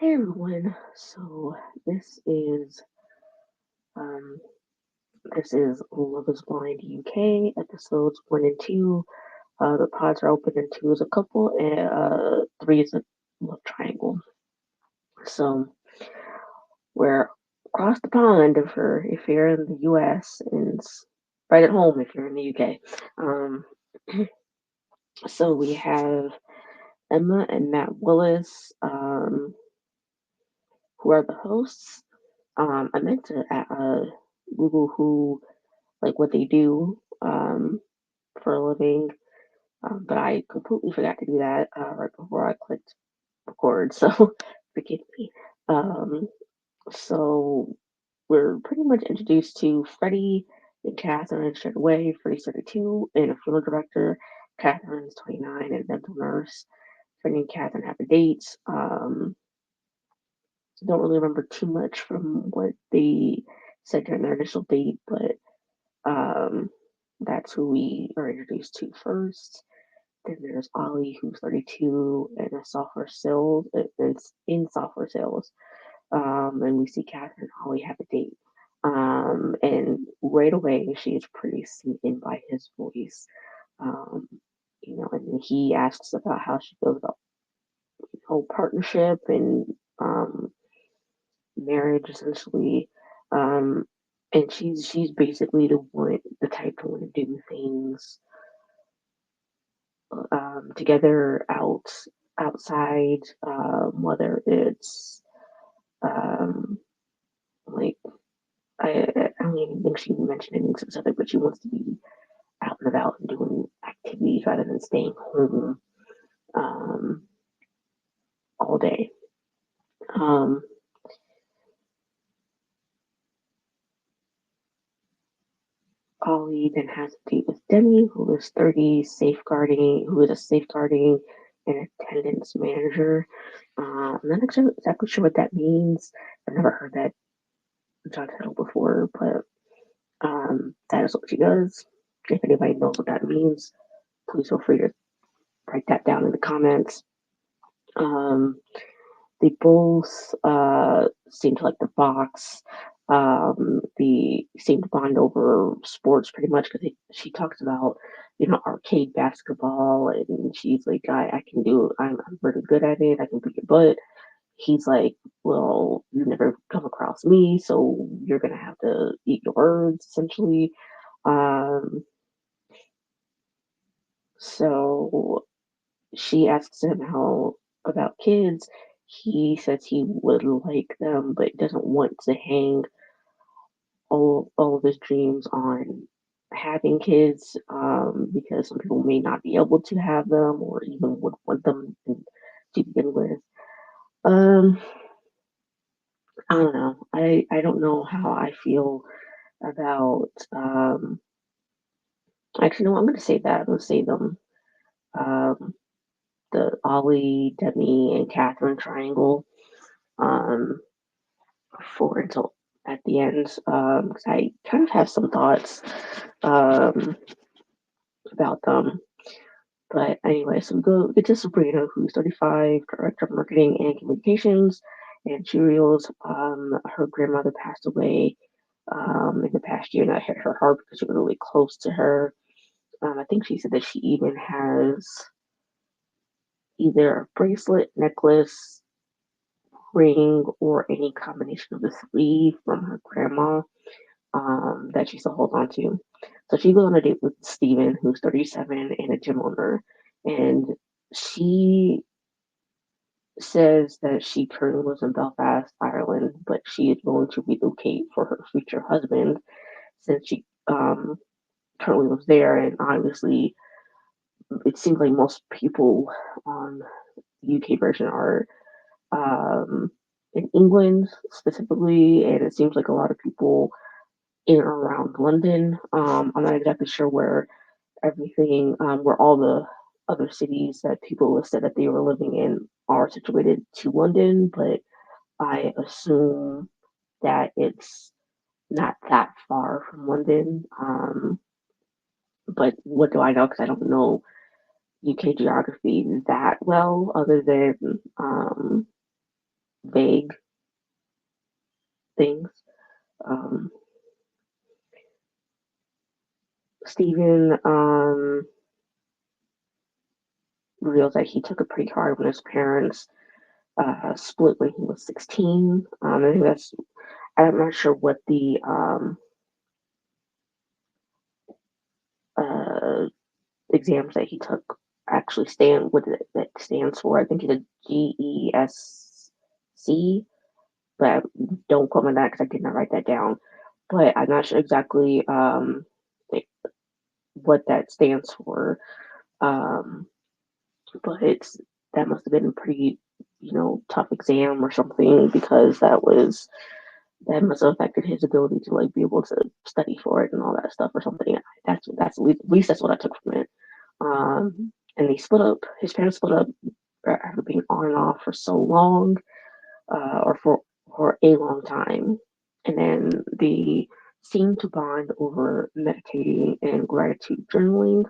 Hey everyone. So this is um this is Love is Blind UK episodes 1 and 2. The pods are open and two is a couple and three is a love triangle. So we're across the pond if you're in the US and right at home if you're in the UK. Um so we have Emma and Matt Willis, who are the hosts. I meant to Google who like what they do for a living, but I completely forgot to do that right before I clicked record. So forgive me. Um, so we're pretty much introduced to Freddie and Catherine straight away. Freddie's 32 and a funeral director. Catherine's 29 and a dental nurse. Freddie and Catherine have a date. Don't really remember too much from what they said during their initial date, but Um, that's who we are introduced to first. Then there's Ollie, who's 32 and a software sales, it's in software sales. And we see Catherine and Ollie have a date. And right away, she is pretty smitten by his voice. Um, and then he asks about how she feels about whole partnership and um, marriage, essentially. Um, and she's basically the type to want to do things together outside, whether it's um, like I don't even think she mentioned anything specific, but she wants to be out and about and doing activities rather than staying home um, all day. Um, Ollie then has a date with Demi, who is 30, who is a safeguarding and attendance manager. I'm not exactly sure what that means. I've never heard that job title before, but that is what she does. If anybody knows what that means, please feel free to write that down in the comments. Um, they both seem to like the box. They seem to bond over sports pretty much because she talks about arcade basketball, and she's like, I can do. I'm really good at it. I can beat your butt. He's like, well, you never come across me, so you're gonna have to eat your words, essentially. Um, so she asks him how about kids. He says he would like them, but doesn't want to hang all of his dreams on having kids because some people may not be able to have them or even would want them to begin with. Um, I don't know. I don't know how I feel about. Actually, no, I'm going to say that. I'm going to say them. Um, the Ollie, Demi, and Catherine triangle um, for until at the end. 'Cause I kind of have some thoughts um, about them. But anyway, so we get to Sabrina, who's 35, director of marketing and communications and Cheerios. Her grandmother passed away in the past year, and that hit her hard because she was really close to her. I think she said that she even has either a bracelet, necklace, ring, or any combination of the three from her grandma that she still holds on to. So she goes on a date with Steven, who's 37 and a gym owner. And she says that she currently lives in Belfast, Ireland, but she is willing to relocate for her future husband since she currently lives there. And obviously, it seems like most people on the UK version are um, in England specifically, and it seems like a lot of people in or around London. I'm not exactly sure where all the other cities that people listed that they were living in are situated to London, but I assume that it's not that far from London. But what do I know? Because I don't know UK geography that well, other than vague things. Um, Steven reveals that he took it pretty hard when his parents split when he was 16. I think that's, I'm not sure what the uh, exams that he took actually stand, what that stands for. I think he did GESC, but don't quote me on that because I did not write that down. But I'm not sure exactly what that stands for. Um, but that must have been a pretty, tough exam or something because that must have affected his ability to like be able to study for it and all that stuff or something. That's at least that's what I took from it. And they split up. His parents split up after being on and off for so long, or for a long time, and then they seemed to bond over meditating and gratitude journaling.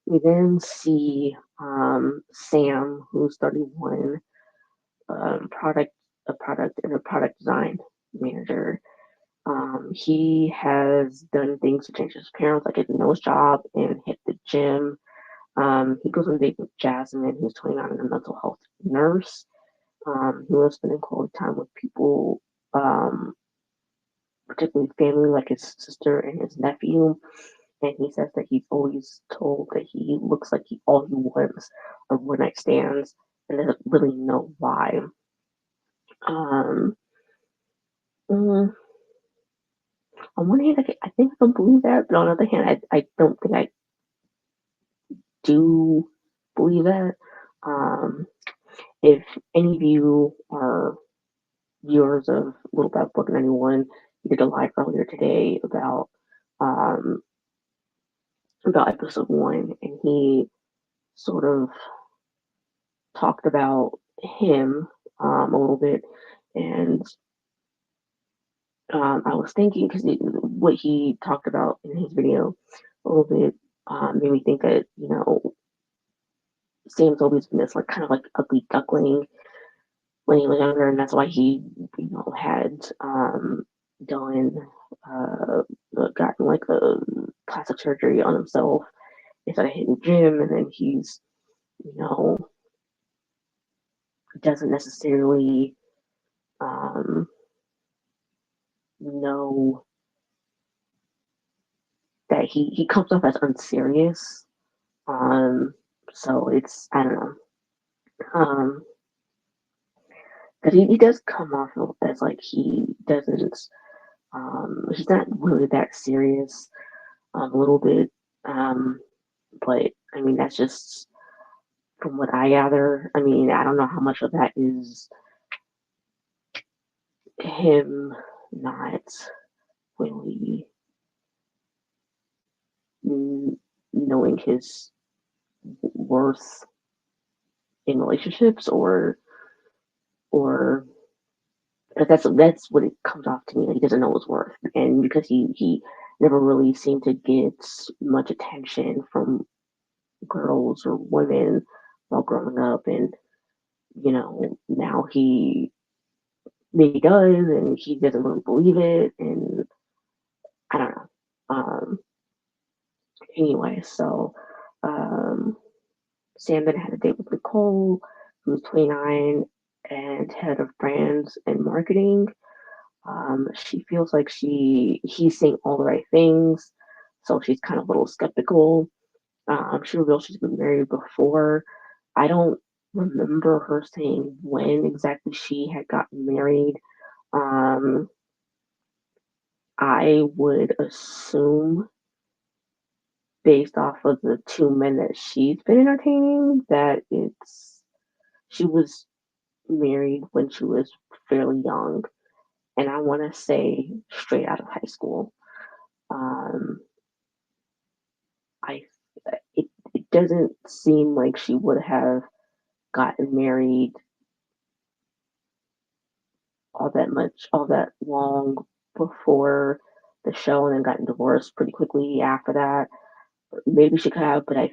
We then see Sam, who's 31, um, product product design manager. He has done things to change his parents, like his nose job and hit the gym. He goes on a date with Jasmine, who's 29 and a mental health nurse. He loves spending quality time with people, um, particularly family like his sister and his nephew. And he says that he's always told that he looks like all he wants are one night stands and doesn't really know why. Um, mm, on one hand, I think I don't believe that, but on the other hand, I don't think I do believe that. Um, if any of you are viewers of Little Bad Book and Anyone, he did a live earlier today um, about episode one, and he sort of talked about him a little bit, and I was thinking because what he talked about in his video a little bit made me think that Sam's always been this like kind of like ugly duckling when he was younger, and that's why he had done gotten like the plastic surgery on himself instead of hitting gym, and then he's you know doesn't necessarily um, know that he comes off as unserious. Um, so it's I don't know. Um, but he does come off as like he doesn't. He's not really that serious. A little bit. Um, but I mean that's just from what I gather. I mean I don't know how much of that is him not really knowing his worth in relationships or but that's what it comes off to me. Like he doesn't know his worth, and because he never really seemed to get much attention from girls or women while growing up, and now he does, and he doesn't really believe it, and I don't know. Anyway, so um, Sam then had a date with Nicole, who's 29 and head of brands and marketing. She feels like he's saying all the right things, so she's kind of a little skeptical. She reveals she's been married before. I don't remember her saying when exactly she had gotten married. Um, I would assume, based off of the two men that she's been entertaining, that she was married when she was fairly young, and I want to say straight out of high school. Um, I it doesn't seem like she would have gotten married all that long before the show and then gotten divorced pretty quickly after that. Maybe she could have, but I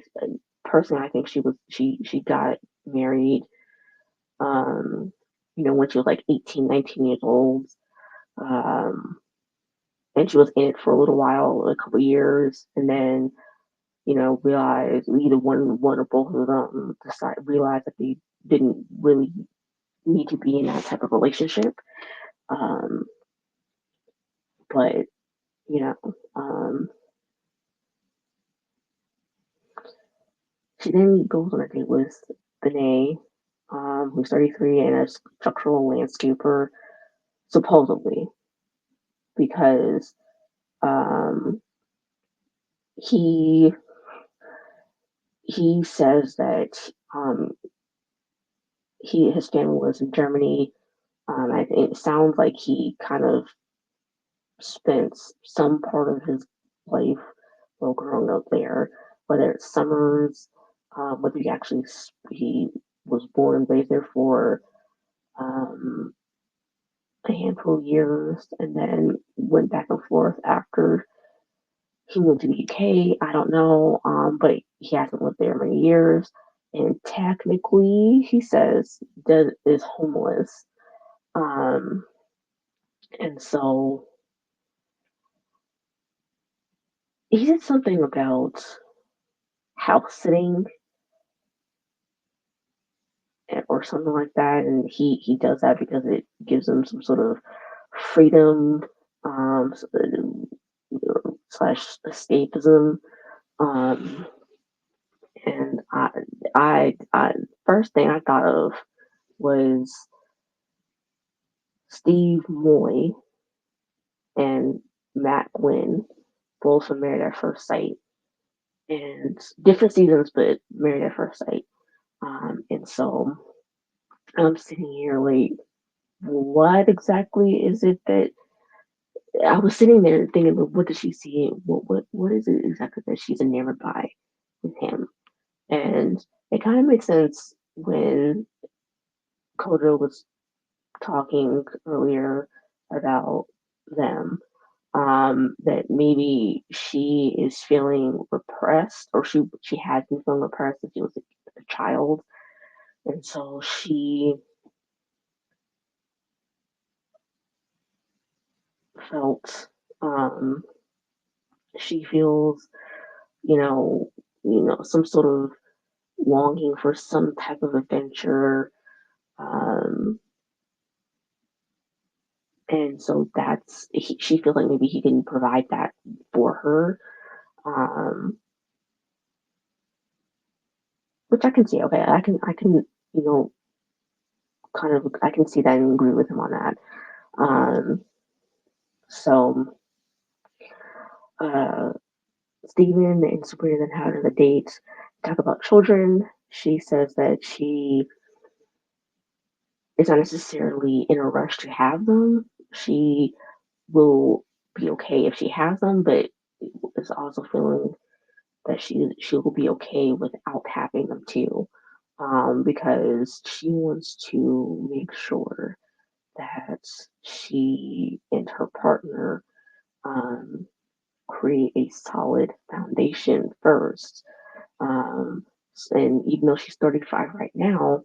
personally I think she got married when she was like 18, 19 years old. Um, and she was in it for a little while, a couple years, and then, realized either one or both of them realized that they didn't really need to be in that type of relationship. Um, but, you know, um, she then goes on a date with Benet, who's 33 and a structural landscaper, supposedly, because um, he he says that his family was in Germany. I think it sounds like he kind of spent some part of his life while growing up there, whether it's summers, whether he was born and raised there for um, a handful of years, and then went back and forth after he moved to the UK. I don't know, but he hasn't lived there many years, and technically, he says, is homeless. Um, and so he said something about house sitting or something like that, and he does that because it gives him some sort of freedom, slash escapism. Um, and I first thing I thought of was Steve Moy and Matt Gwynn, both from Married at First Sight, and different seasons, but Married at First Sight. And so I'm sitting here like, what exactly is it that I was sitting there thinking, well, what does she see? What is it exactly that she's enamored by with him? And it kind of makes sense when Kojo was talking earlier about them. That maybe she is feeling repressed, or she had been feeling repressed since she was a child, and so felt um, she feels, you know, some sort of longing for some type of adventure. Um, and so she feels like maybe he can provide that for her, um, which I can see. Okay, you know, I can see that and agree with him on that. Um, so, uh, Steven and Sabrina then have a date, talk about children. She says that she is not necessarily in a rush to have them. She will be okay if she has them, but is also feeling that she will be okay without having them too, because she wants to make sure that she and her partner um, create a solid foundation first. Um, and even though she's 35 right now,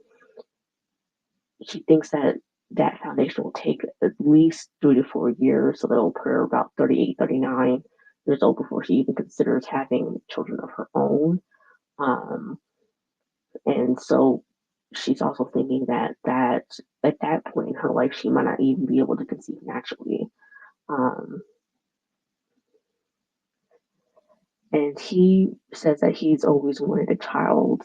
she thinks that that foundation will take at least 3 to 4 years, so that'll put her about 38, 39 years old before she even considers having children of her own. Um, and so she's also thinking that at that point in her life, she might not even be able to conceive naturally. Um, and he says that he's always wanted a child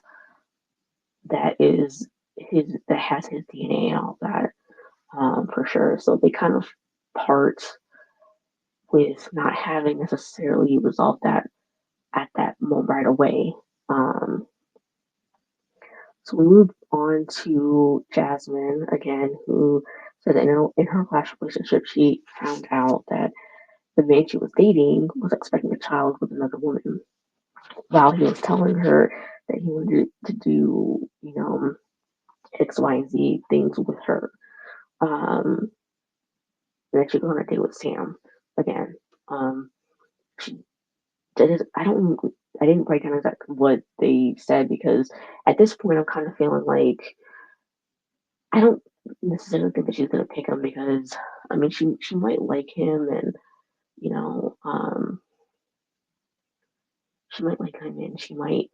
that has his DNA and all that, for sure. So they kind of part with not having necessarily resolved that at that moment right away. Um, so we move on to Jasmine again, who said that in her last relationship, she found out that the man she was dating was expecting a child with another woman, while he was telling her that he wanted to do, X, Y, and Z things with her. Um, and then she goes on a date with Sam again. Um, she I don't I didn't write down exactly what they said because at this point I'm kind of feeling like I don't. necessarily think that she's gonna pick him because I mean she might like him and you know she might like him and she might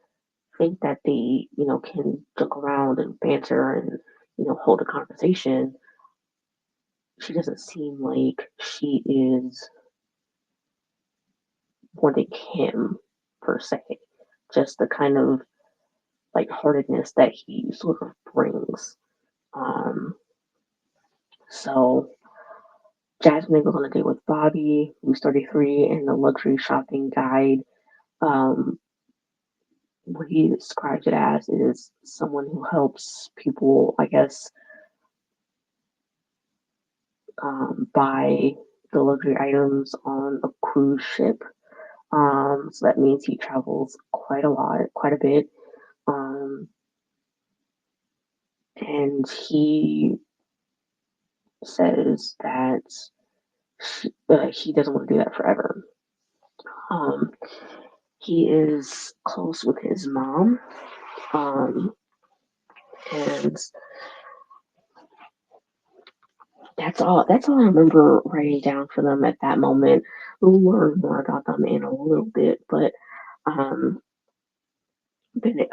think that they can joke around and banter and hold a conversation. She doesn't seem like she is wanting him per se. Just the kind of lightheartedness that he sort of brings. Um, so Jasmine goes on a date with Bobby, who's 33, and the luxury shopping guide. Um, what he describes it as is someone who helps people, I guess, buy the luxury items on a cruise ship. So that means he travels quite a lot, quite a bit. Um, and he says that he doesn't want to do that forever. Um, he is close with his mom, um, and that's all. That's all I remember writing down for them at that moment. We'll learn more about them in a little bit, but um, Benet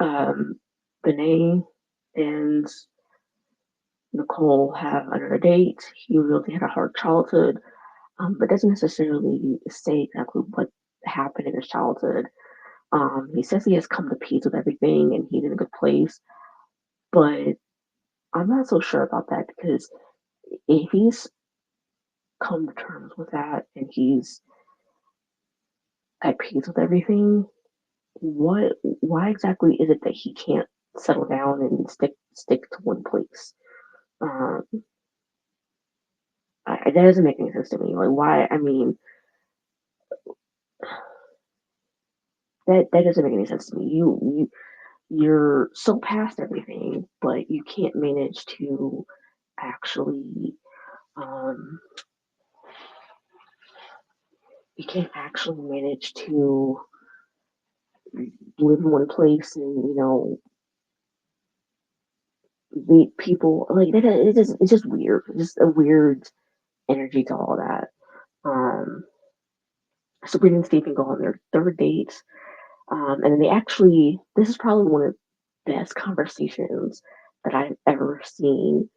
and Nicole have another date. He really had a hard childhood, but doesn't necessarily say exactly what happened in his childhood. He says he has come to peace with everything and he's in a good place, but I'm not so sure about that because if he's come to terms with that and he's at peace with everything, why exactly is it that he can't settle down and stick to one place? Um, that doesn't make any sense to me. Like why? I mean, that doesn't make any sense to me. You're so past everything, but you can't manage to actually um, you can't actually manage to live in one place and meet people like that. It's just weird. It's just a weird energy to all that. Um, Sabrina and Stephen go on their third date, and then they actually. This is probably one of the best conversations that I've ever seen.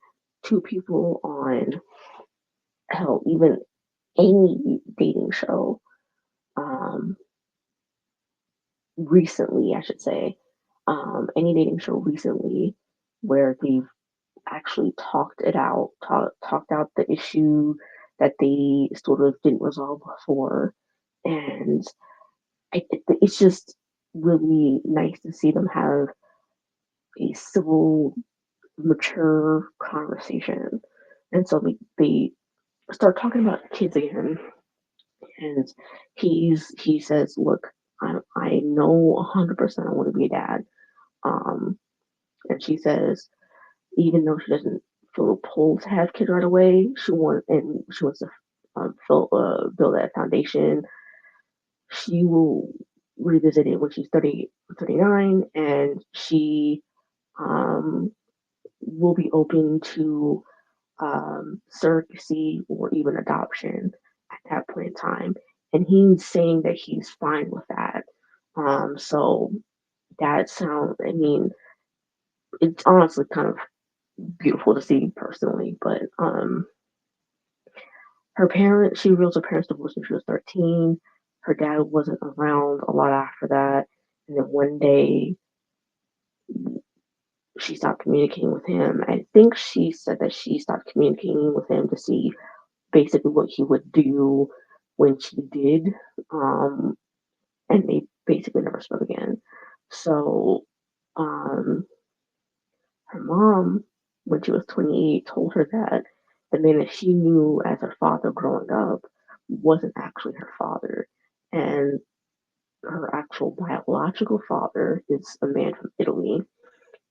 Two people on hell, even any dating show um, recently, I should say, any dating show recently where they've actually talked it out, talked out the issue that they sort of didn't resolve before, and it's just really nice to see them have a civil, mature conversation. And so they start talking about kids again, and he says, "Look, I know 100% I want to be a dad." Um, and she says, even though she doesn't feel pulled to have kids right away, she wants to build that foundation. She will revisit it when she's 39, and she um, will be open to surrogacy or even adoption at that point in time. And he's saying that he's fine with that. So that sounds, I mean, it's honestly kind of beautiful to see personally, but she reveals her parents divorced when she was 13. Her dad wasn't around a lot after that. And then one day she stopped communicating with him. I think she said that she stopped communicating with him to see basically what he would do when she did. Um, and they basically never spoke again. So um, her mom, when she was 28, told her that the man that she knew as her father growing up wasn't actually her father. And her actual biological father is a man from Italy.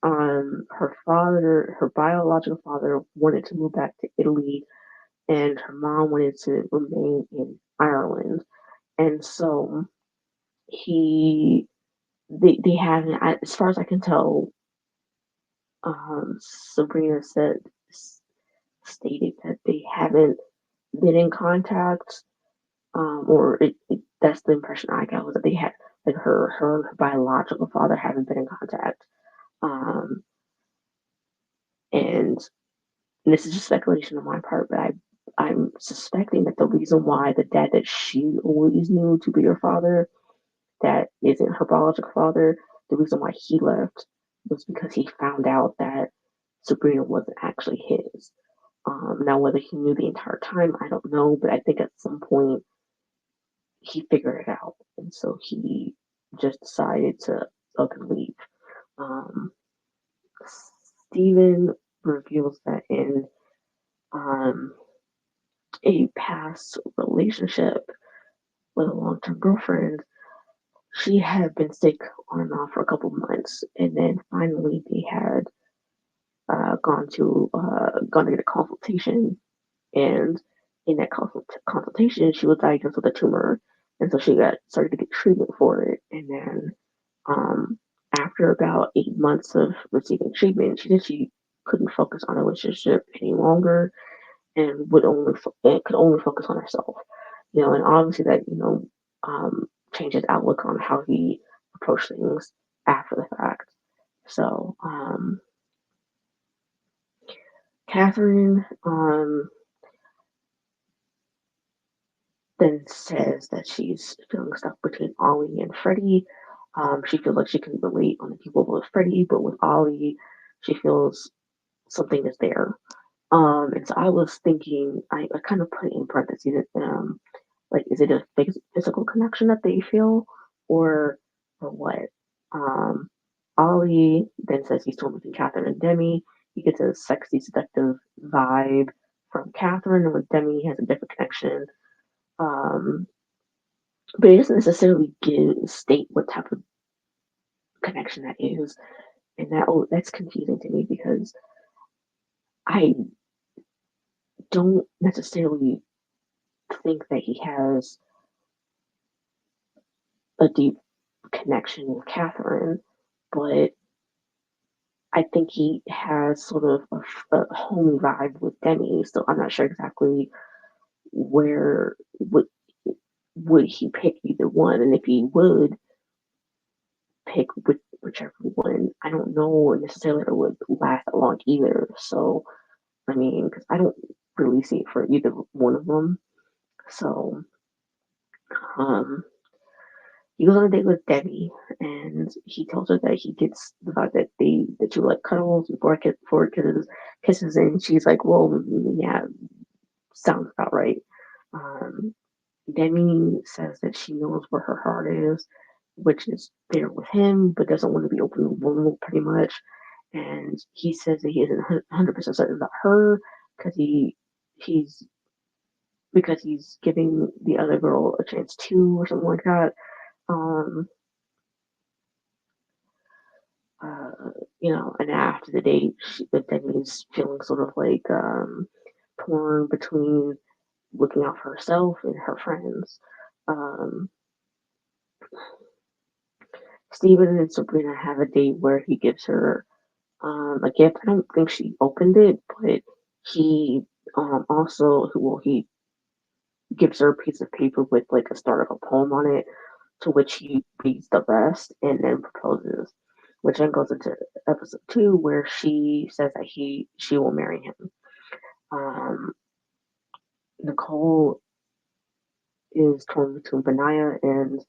Her biological father wanted to move back to Italy, and her mom wanted to remain in Ireland. And so they haven't, as far as I can tell, Sabrina said stated that they haven't been in contact, or that's the impression I got was that they had like her biological father haven't been in contact, um, and this is just speculation on my part, but I'm suspecting that the reason why the dad that she always knew to be her father, that isn't her biological father, the reason why he left was because he found out that Sabrina wasn't actually his. Now, whether he knew the entire time, I don't know, but I think at some point he figured it out, and so he just decided to up and leave. Um, Steven reveals that in um, a past relationship with a long-term girlfriend, she had been sick on and off for a couple months, and then finally they had gone to get a consultation, and in that consultation, she was diagnosed with a tumor, and so she got started to get treatment for it, and then um, after about 8 months of receiving treatment, she said she couldn't focus on a relationship any longer, and could only focus on herself. And obviously that changes outlook on how he approached things after the fact. So Catherine then says that she's feeling stuck between Ollie and Freddie. She feels like she can relate on the people with Freddie, but with Ollie, she feels something is there. And so I was thinking, I kind of put in parentheses, like, is it a physical connection that they feel, or what? Um, Ollie then says he's torn between Catherine and Demi. He gets a sexy, seductive vibe from Catherine, and with Demi, he has a different connection. Um, but he doesn't necessarily state what type of connection that is, and that's confusing to me because I don't necessarily think that he has a deep connection with Catherine, but I think he has sort of a homey vibe with Demi. So I'm not sure exactly where would he pick either one, and if he would pick whichever one, I don't know necessarily if it would last that long either. So I mean, because I don't really see it for either one of them. So um, he goes on a date with Debbie, and he tells her that he gets the fact that that you like cuddles before kisses, and she's like, "Well, yeah, sounds about right." Um, Demi says that she knows where her heart is, which is there with him, but doesn't want to be open and vulnerable, pretty much. And he says that he isn't 100% certain about her because he's he's giving the other girl a chance too, or something like that. Um, uh, and after the date, Demi's feeling sort of like torn between looking out for herself and her friends. Um, Steven and Sabrina have a date where he gives her a gift. I don't think she opened it, but he he gives her a piece of paper with like a start of a poem on it, to which he reads the rest and then proposes, which then goes into episode 2 where she says that she will marry him. Um, Nicole is torn between Benaya and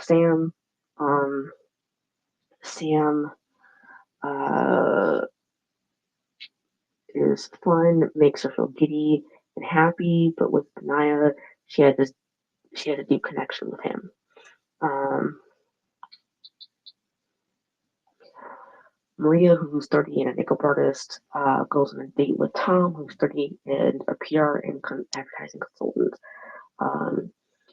Sam. Um, Sam uh, is fun, makes her feel giddy and happy, but with Benaya, she had this she had a deep connection with him. Um, Maria, who's 30 and a makeup artist, goes on a date with Tom, who's 30 and a PR and advertising consultant. Um,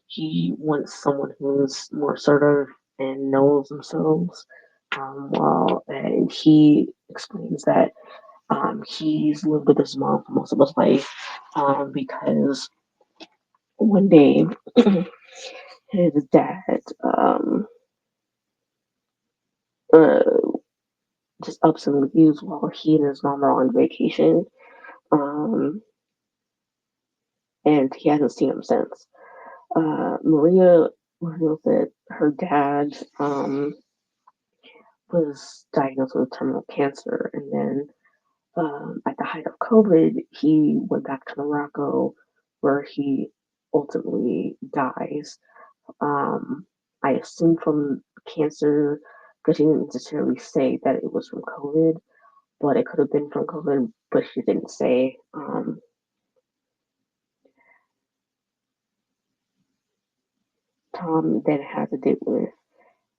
he wants someone who's more assertive and knows themselves. And he explains that he's lived with his mom for most of his life because one day his dad uh, just ups and leaves while he and his mom are on vacation. Um, and he hasn't seen him since. Maria reveals that her dad was diagnosed with terminal cancer, and then at the height of COVID, he went back to Morocco, where he ultimately dies. Um, I assume from cancer, because she didn't necessarily say that it was from COVID, but it could have been from COVID, but she didn't say. Tom then has a date with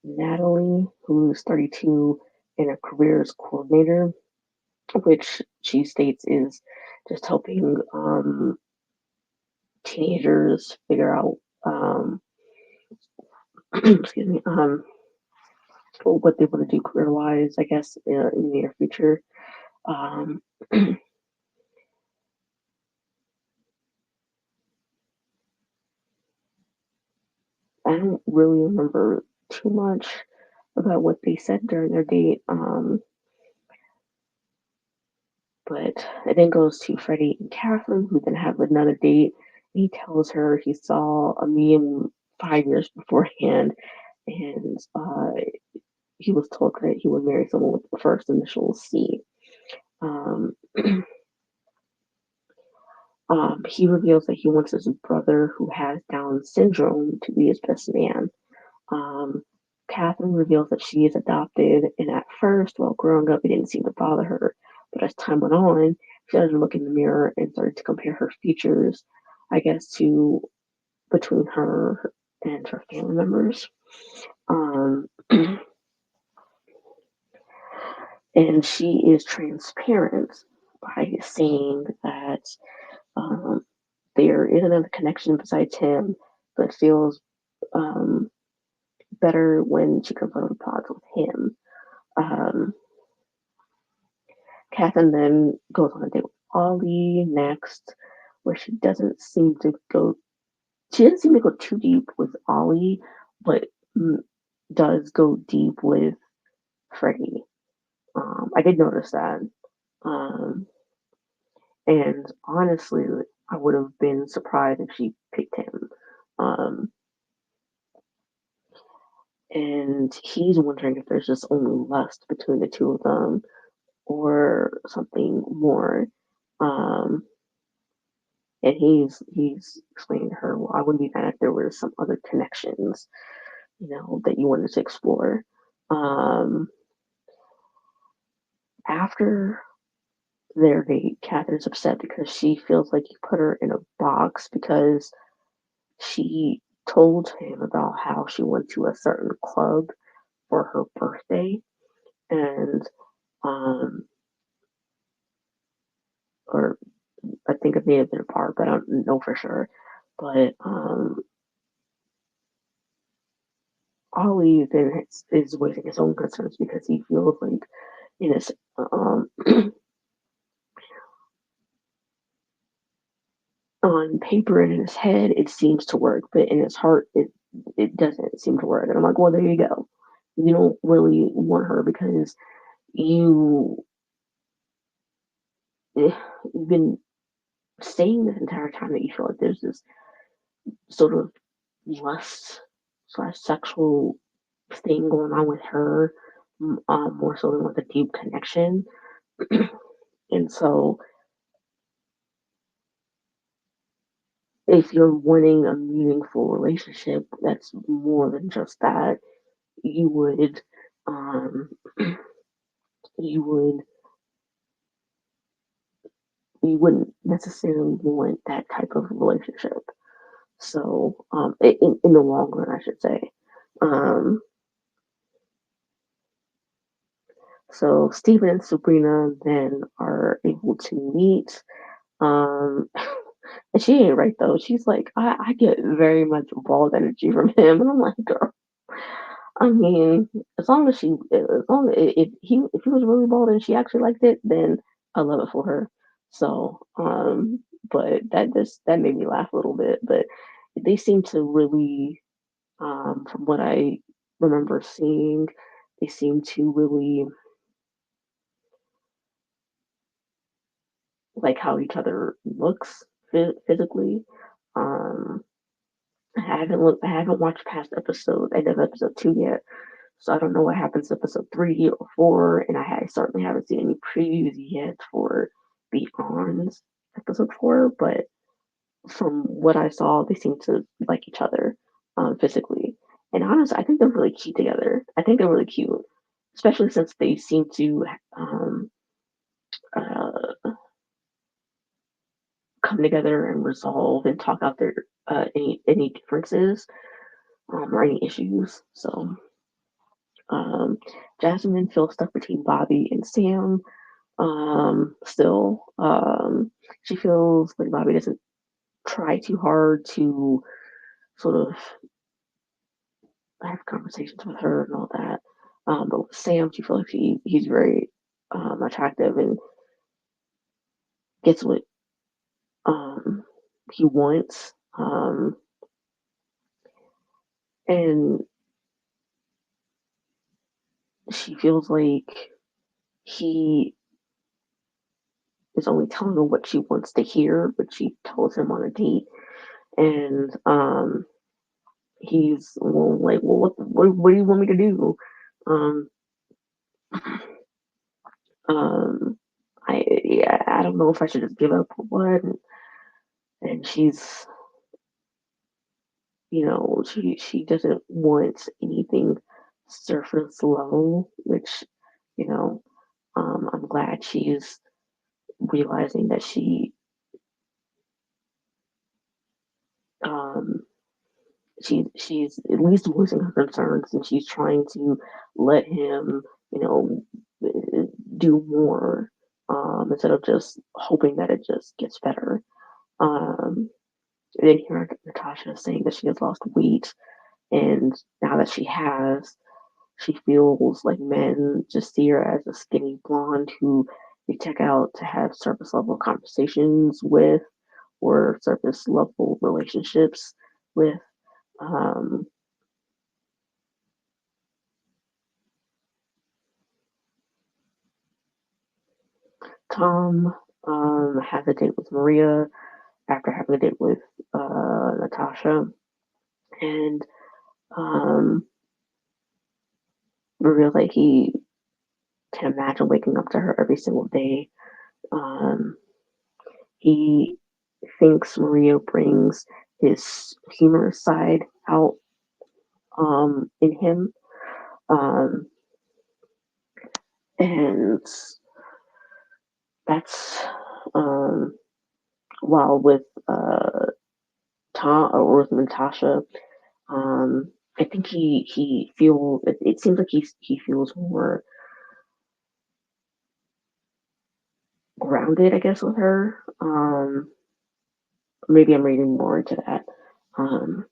Natalie, who's 32 and a careers coordinator, which she states is just helping teenagers figure out um, excuse me, what they want to do career wise, I guess, in the near future. Um, I don't really remember too much about what they said during their date, but it then goes to Freddie and Catherine, who then have another date. He tells her he saw a meme 5 years beforehand, and he was told that he would marry someone with the first initial C. Um, he reveals that he wants his brother, who has Down syndrome, to be his best man. Um, Catherine reveals that she is adopted, and at first, while growing up, it didn't seem to bother her. But as time went on, she started to look in the mirror and started to compare her features, I guess, to between her and her family members. Um, and she is transparent by saying that um, there is another connection besides him, but feels um, better when she confronted pods with him. Um, Catherine then goes on a date with Ollie next, where she doesn't seem to go too deep with Ollie, but mm, does go deep with Freddie. I did notice that. Um, and honestly, I would have been surprised if she picked him. Um, and he's wondering if there's just only lust between the two of them or something more. Um, and he's explaining to her, well, I wouldn't be mad if there were some other connections, that you wanted to explore. Um, After their date, Catherine's upset because she feels like he put her in a box because she told him about how she went to a certain club for her birthday, and um, or I think it may have been a bar, but I don't know for sure. But Ollie then is voicing his own concerns because he feels like in his on paper and in his head it seems to work, but in his heart it doesn't seem to work. And I'm like, well, there you go. You don't really want her because you eh, you've been saying this entire time that you feel like there's this sort of lust slash sexual thing going on with her, more so than with a deep connection. And so, if you're wanting a meaningful relationship that's more than just that, you would, um, you would, you wouldn't necessarily want that type of relationship. So, in the long run, I should say. Um, so Stephen and Sabrina then are able to meet. Um, and she ain't right though. She's like, I get very much bald energy from him, and I'm like, girl. I mean, as long as if he was really bald and she actually liked it, then I love it for her. So, but that made me laugh a little bit. But they seem to really, from what I remember seeing, they seem to really like how each other looks physically. Um, I haven't watched past episode end of episode 2 yet, so I don't know what happens in episode 3 or 4, and certainly haven't seen any previews yet for Beyond episode 4, but from what I saw, they seem to like each other, physically. And honestly, I think they're really cute together. I think they're really cute, especially since they seem to, um, uh, come together and resolve and talk out their any differences, or any issues. So um, Jasmine feels stuck between Bobby and Sam. Still, she feels like Bobby doesn't try too hard to sort of have conversations with her and all that. But with Sam, she feels like he's very attractive and gets what um, he wants. And she feels like he is only telling her what she wants to hear, but she tells him on a date. And he's like, well, what do you want me to do? Um, um, yeah, I don't know if I should just give up or what. And she's, she doesn't want anything surface level, which, you know, I'm glad she's realizing that um, she's at least voicing her concerns and she's trying to let him, you know, do more, instead of just hoping that it just gets better. Um, and then here Natasha saying that she has lost weight, and now that she has, she feels like men just see her as a skinny blonde who they check out to have surface level conversations with or surface level relationships with. Um, Tom has a date with Maria after having a date with Natasha, and um, reveals like he can imagine waking up to her every single day. Um, he thinks Maria brings his humorous side out, in him, um, and that's um, while with Tom or with Natasha. I think he feels it seems like he feels more grounded, I guess, with her. Maybe I'm reading more into that. Um,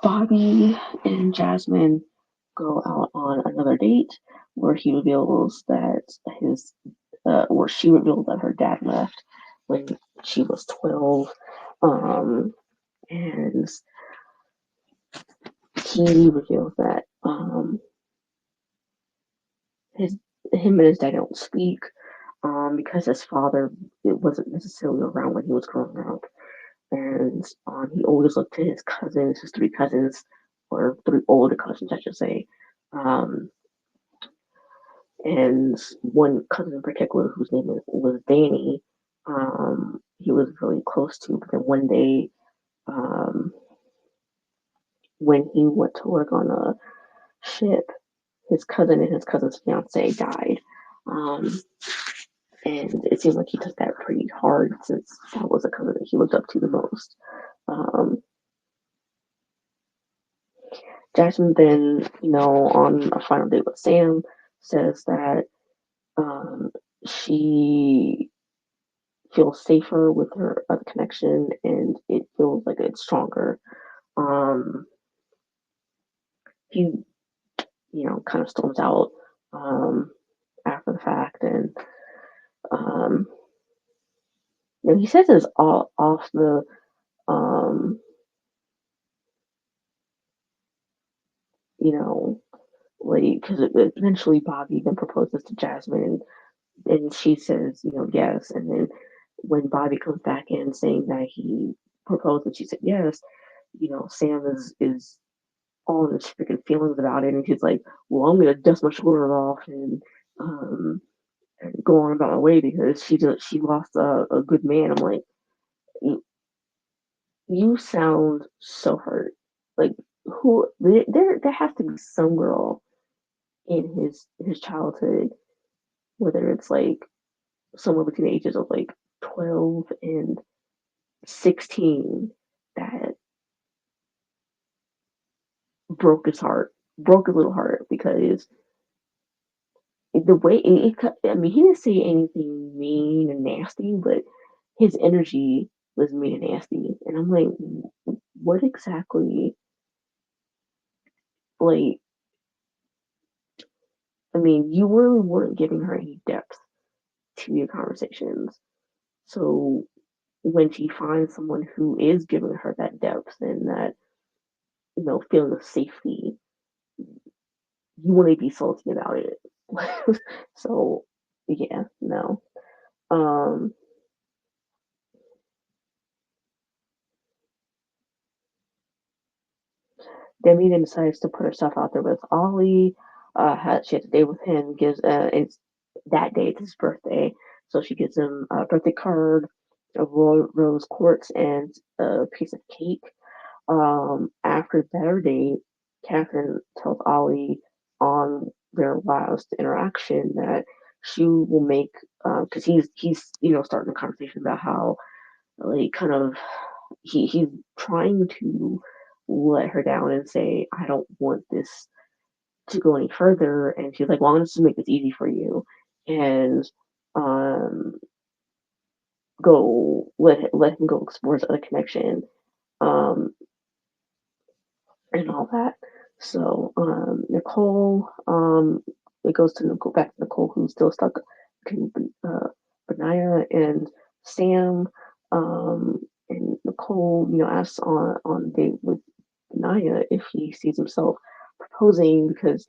Bobby and Jasmine go out on another date where he reveals that where she revealed that her dad left when she was 12. And he reveals that his him and his dad don't speak, because his father it wasn't necessarily around when he was growing up, and he always looked to his cousins, his three cousins, or three older cousins, I should say, um, and one cousin in particular whose name was Danny. He was really close to, but then one day, um, when he went to work on a ship, his cousin and his cousin's fiance died. Um, and it seemed like he took that pretty hard since that was a cousin that he looked up to the most. Um, Jasmine then, on a final date with Sam, says that um, she feels safer with her other connection and it feels like it's stronger. Um, he, kind of storms out after the fact, and um, he says it's all off the um, you know, like because eventually Bobby then proposes to Jasmine, and she says, yes. And then when Bobby comes back in saying that he proposed and she said yes, Sam is all in his freaking feelings about it, and he's like, "Well, I'm gonna dust my shoulders off um, and go on about my way because she lost a good man." I'm like, "You, you sound so hurt. Like, there has to be some girl in his childhood, whether it's like somewhere between the ages of like 12 and 16, that broke his little heart because the way I mean, he didn't say anything mean and nasty, but his energy was mean and nasty. And I'm like, what exactly, like, I mean, you really weren't giving her any depth to your conversations. So when she finds someone who is giving her that depth and that, feeling of safety, you want to be salty about it. So yeah, no. Um, Demi then decides to put herself out there with Ollie. She has a date with him. Gives it's that day. It's his birthday, so she gives him a birthday card, a rose quartz, and a piece of cake. After their date, Catherine tells Ollie on their last interaction that she will make because he's starting a conversation about how like kind of he's trying to let her down and say, I don't want this to go any further. And she's like, well, I'm going to make this easy for you and um, let him go explore his other connection um, and all that. So Nicole, it goes to Nicole, back to Nicole, who's still stuck between Benaya and Sam. And Nicole, asks on a date with Naya if he sees himself proposing because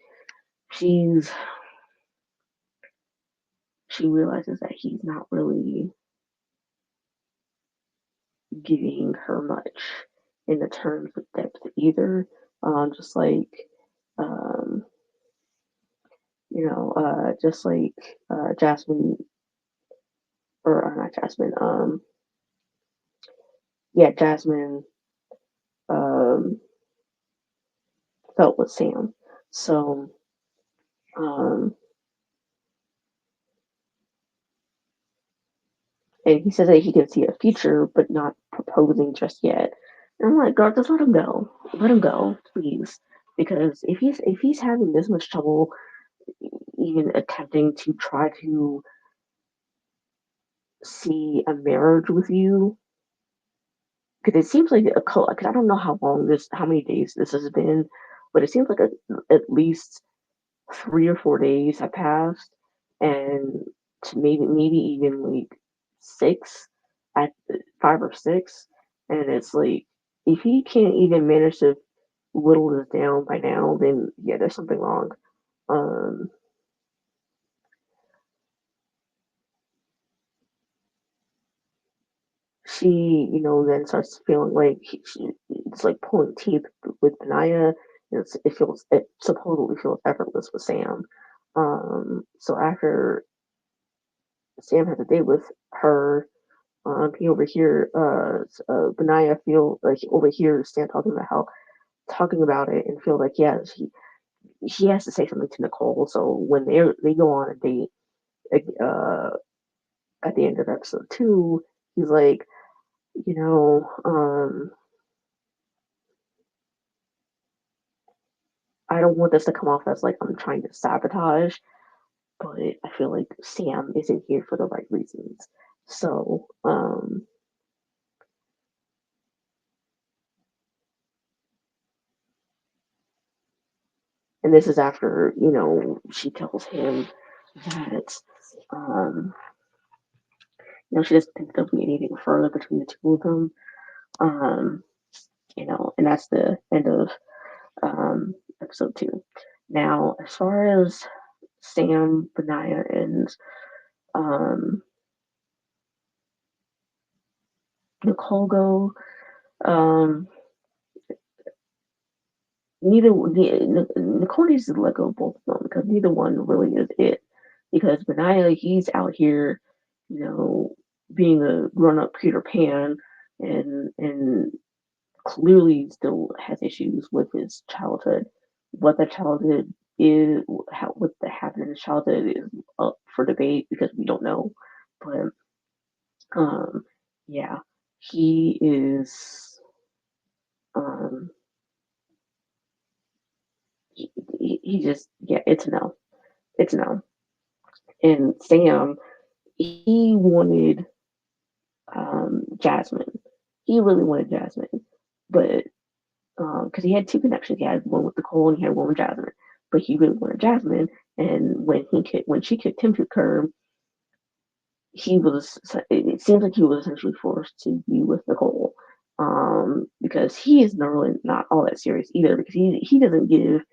she's she realizes that he's not really giving her much in the terms of depth either. Just like um, just like Jasmine or not Jasmine, yeah, Jasmine um felt with Sam. So um and he says that he can see a future, but not proposing just yet. And I'm like, God, just let him go. Let him go, please. Because if he's having this much trouble even attempting to try to see a marriage with you, because it seems like a cult. Because I don't know how many days this has been, but it seems like at least 3 or 4 days have passed, and to maybe even like six, at 5 or 6, and it's like if he can't even manage to whittle this down by now, then yeah, there's something wrong. Um, she, then starts feeling like it's like pulling teeth with Benaya. It supposedly feels effortless with Sam. So after Sam has a date with her, he overhear Benaya feel like he overhears Stan talking about it and feel like yeah he has to say something to Nicole. So when they go on a date uh, at the end of episode 2, he's like, you know, I don't want this to come off as like I'm trying to sabotage, but I feel like Sam isn't here for the right reasons. So and this is after she tells him that um she doesn't think there'll be anything further between the two of them. Um, and that's the end of episode 2. Now, as far as Sam, Benaya, and Um, Nicole go. Um, Nicole needs to let go of both of them because neither one really is it. Because Benaiah, he's out here, you know, being a grown up Peter Pan, and clearly still has issues with his childhood. What the childhood is, what the happened in his childhood is up for debate because we don't know. But um, yeah, he is. Um, he just yeah, it's no, it's no. And Sam, he wanted Jasmine. He really wanted Jasmine, but because he had two connections, he had one with Nicole and he had one with Jasmine. But he really wanted Jasmine, and when she kicked him to the curb, he was. It seems like he was essentially forced to be with Nicole, because he is really not all that serious either. Because he doesn't give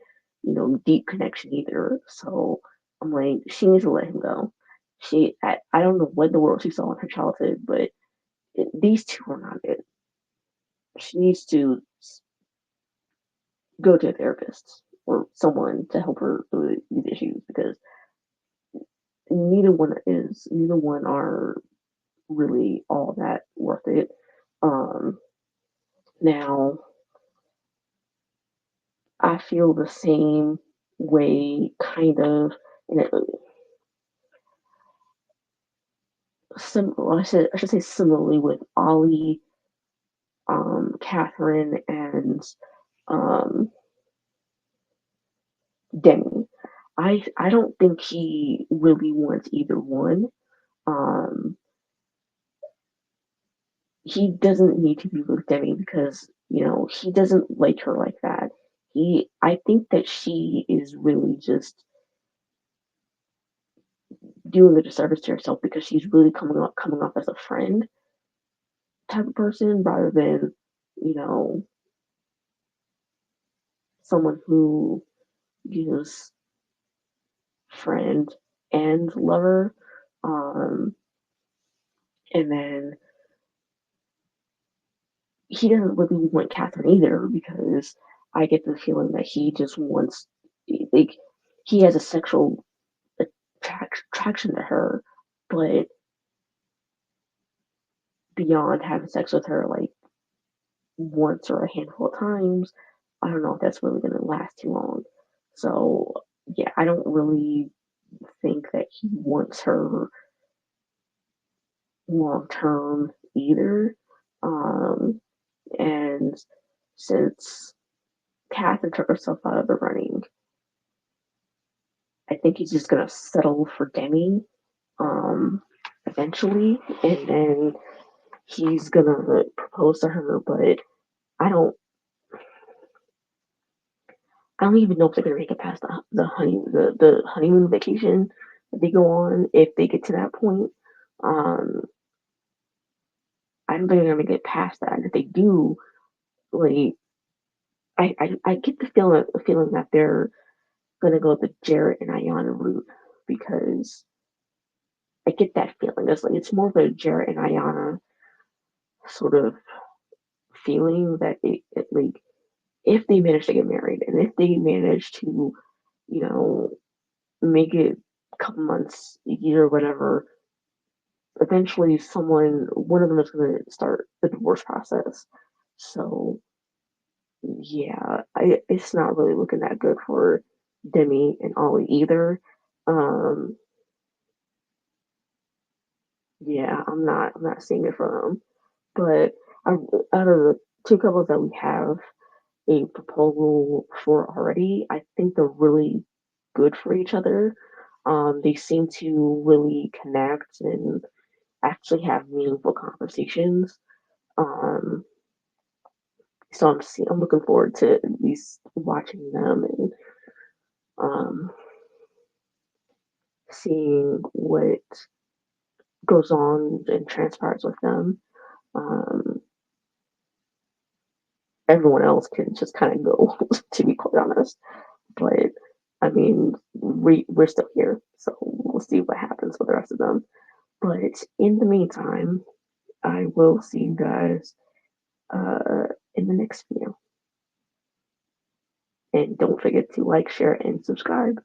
deep connection either. So I'm like, she needs to let him go. I don't know what in the world she saw in her childhood, but these two are not it. She needs to go to a therapist or someone to help her through these issues because neither one are really all that worth it. Um, Now I feel the same way, kind of. In a, well, I should say similarly with Ollie, Catherine, and um, Demi. I don't think he really wants either one. Um, he doesn't need to be with Demi because he doesn't like her like that. I think that she is really just doing a disservice to herself because she's really coming off as a friend type of person rather than you know someone who is friend and lover. Um, and then he doesn't really want Catherine either because I get the feeling that he just wants, like, he has a sexual attraction to her, but beyond having sex with her like once or a handful of times, I don't know if that's really going to last too long. So yeah, I don't really think that he wants her long term either. Um, and since Catherine took herself out of the running, I think he's just gonna settle for Demi eventually, and then he's gonna propose to her. But I don't, I don't even know if they're gonna make it past the honeymoon vacation that they go on if they get to that point. Um, I don't think they're gonna make it past that. And if they do, like, I get the feeling that they're gonna go the Jarrett and Ayana route because I get that feeling. It's more of a Jarrett and Ayana sort of feeling that it like if they manage to get married and if they manage to, you know, make it a couple months, a year, whatever, eventually one of them is gonna start the divorce process. So yeah, it's not really looking that good for Demi and Ollie either. Um, yeah, I'm not seeing it for them. But I, out of the two couples that we have a proposal for already, I think they're really good for each other. They seem to really connect and actually have meaningful conversations. Um, so I'm looking forward to at least watching them and um, seeing what goes on and transpires with them. Um, Everyone else can just kind of go, to be quite honest. But I mean, we're still here, so we'll see what happens with the rest of them. But in the meantime, I will see you guys in the next video. And don't forget to like, share, and subscribe.